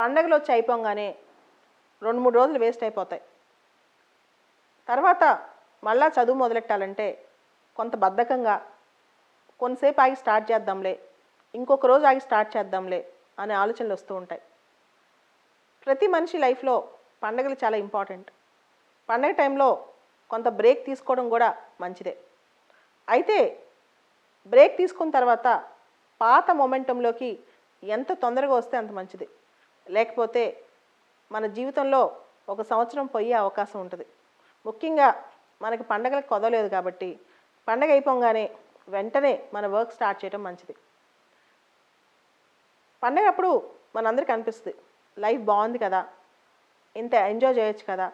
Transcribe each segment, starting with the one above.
పండగలు వచ్చి అయిపోగానే 2-3 రోజులు వేస్ట్ అయిపోతాయి. తర్వాత మళ్ళా చదువు మొదలెట్టాలంటే కొంత బద్ధకంగా కొంతసేపు ఆగి స్టార్ట్ చేద్దాంలే, ఇంకొక రోజు ఆగి స్టార్ట్ చేద్దాంలే అనే ఆలోచనలు వస్తూ ఉంటాయి. ప్రతి మనిషి లైఫ్లో పండగలు చాలా ఇంపార్టెంట్. పండగ టైంలో కొంత బ్రేక్ తీసుకోవడం కూడా మంచిదే. అయితే బ్రేక్ తీసుకున్న తర్వాత పాత మొమెంటంలోకి ఎంత తొందరగా వస్తే అంత మంచిది. లేకపోతే మన జీవితంలో ఒక సంవత్సరం పోయే అవకాశం ఉంటుంది. ముఖ్యంగా మనకి పండగలకు కుదరలేదు కాబట్టి పండగ అయిపోగానే వెంటనే మన వర్క్ స్టార్ట్ చేయడం మంచిది. పండగప్పుడు మనందరికీ అనిపిస్తుంది, లైఫ్ బాగుంది కదా, ఇంత ఎంజాయ్ చేయొచ్చు కదా,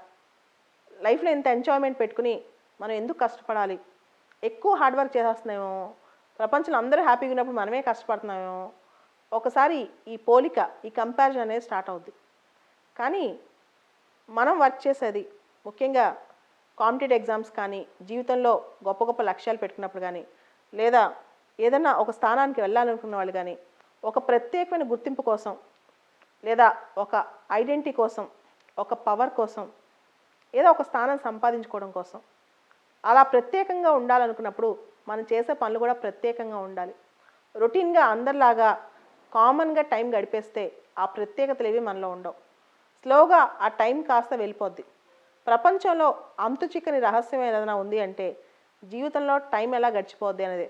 లైఫ్లో ఇంత ఎంజాయ్మెంట్ పెట్టుకుని మనం ఎందుకు కష్టపడాలి, ఎక్కువ హార్డ్ వర్క్ చేసేస్తున్నామేమో, ప్రపంచంలో అందరూ హ్యాపీగా ఉన్నప్పుడు మనమే కష్టపడుతున్నామేమో, ఒకసారి ఈ పోలిక, ఈ కంపారిజన్ అనేది స్టార్ట్ అవుద్ది. కానీ మనం వర్క్ చేసేది ముఖ్యంగా కాంపిటేటివ్ ఎగ్జామ్స్ కానీ, జీవితంలో గొప్ప గొప్ప లక్ష్యాలు పెట్టుకున్నప్పుడు కానీ, లేదా ఏదన్నా ఒక స్థానానికి వెళ్ళాలనుకున్న వాళ్ళు కానీ, ఒక ప్రత్యేకమైన గుర్తింపు కోసం, లేదా ఒక ఐడెంటిటీ కోసం, ఒక పవర్ కోసం, ఏదో ఒక స్థానం సంపాదించుకోవడం కోసం అలా ప్రత్యేకంగా ఉండాలనుకున్నప్పుడు మనం చేసే పనులు కూడా ప్రత్యేకంగా ఉండాలి. రొటీన్గా అందరిలాగా కామన్గా టైం గడిపేస్తే ఆ ప్రత్యేకతలు ఏవి మనలో ఉండవు. స్లోగా ఆ టైం కాస్త వెళ్ళిపోద్ది. ప్రపంచంలో అంతు చిక్కని రహస్యం ఏదైనా ఉంది అంటే జీవితంలో టైం ఎలా గడిచిపోద్ది అనేది.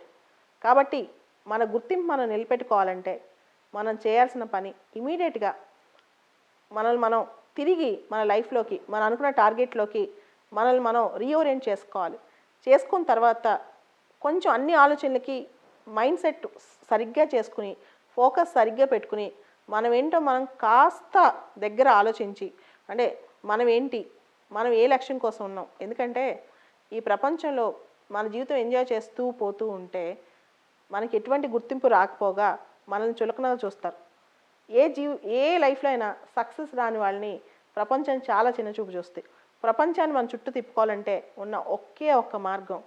కాబట్టి మన గుర్తింపు మనం నిలబెట్టుకోవాలంటే మనం చేయాల్సిన పని ఇమీడియట్గా మనల్ని మనం తిరిగి మన లైఫ్లోకి, మనం అనుకున్న టార్గెట్లోకి మనల్ని మనం రీఓరియంట్ చేసుకోవాలి. చేసుకున్న తర్వాత కొంచెం అన్ని ఆలోచనలకి మైండ్ సెట్ సరిగ్గా చేసుకుని, ఫోకస్ సరిగ్గా పెట్టుకుని, మనం ఏంటో మనం కాస్త దగ్గర ఆలోచించి, అంటే మనం ఏంటి, మనం ఏ లక్ష్యం కోసం ఉన్నాం. ఎందుకంటే ఈ ప్రపంచంలో మన జీవితం ఎంజాయ్ చేస్తూ పోతూ ఉంటే మనకి ఎటువంటి గుర్తింపు రాకపోగా మనల్ని చులకనగా చూస్తారు. ఏ లైఫ్లో అయినా సక్సెస్ రాని వాళ్ళని ప్రపంచం చాలా చిన్నచూపు చూస్తుంది. ప్రపంచాన్ని మన చుట్టూ తిప్పుకోవాలంటే ఉన్న ఒకే ఒక్క మార్గం,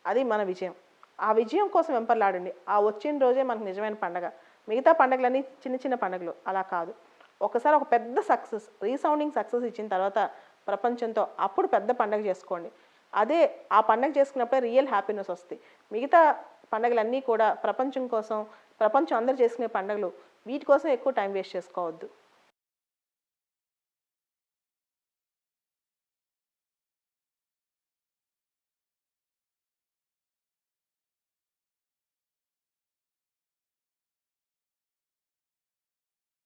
అది మన విజయం. ఆ విజయం కోసం వెంపర్లాడండి. ఆ వచ్చిన రోజే మనకు నిజమైన పండగ. మిగతా పండగలన్నీ చిన్న చిన్న పండుగలు అలా కాదు. ఒకసారి ఒక పెద్ద సక్సెస్, రీసౌండింగ్ సక్సెస్ ఇచ్చిన తర్వాత ప్రపంచంతో అప్పుడు పెద్ద పండగ చేసుకోండి. అదే ఆ పండగ చేసుకున్నప్పుడే రియల్ హ్యాపీనెస్ వస్తుంది. మిగతా పండగలన్నీ కూడా ప్రపంచం కోసం, ప్రపంచం అందరూ చేసుకునే పండుగలు, వీటి కోసం ఎక్కువ టైం వేస్ట్ చేసుకోవద్దు.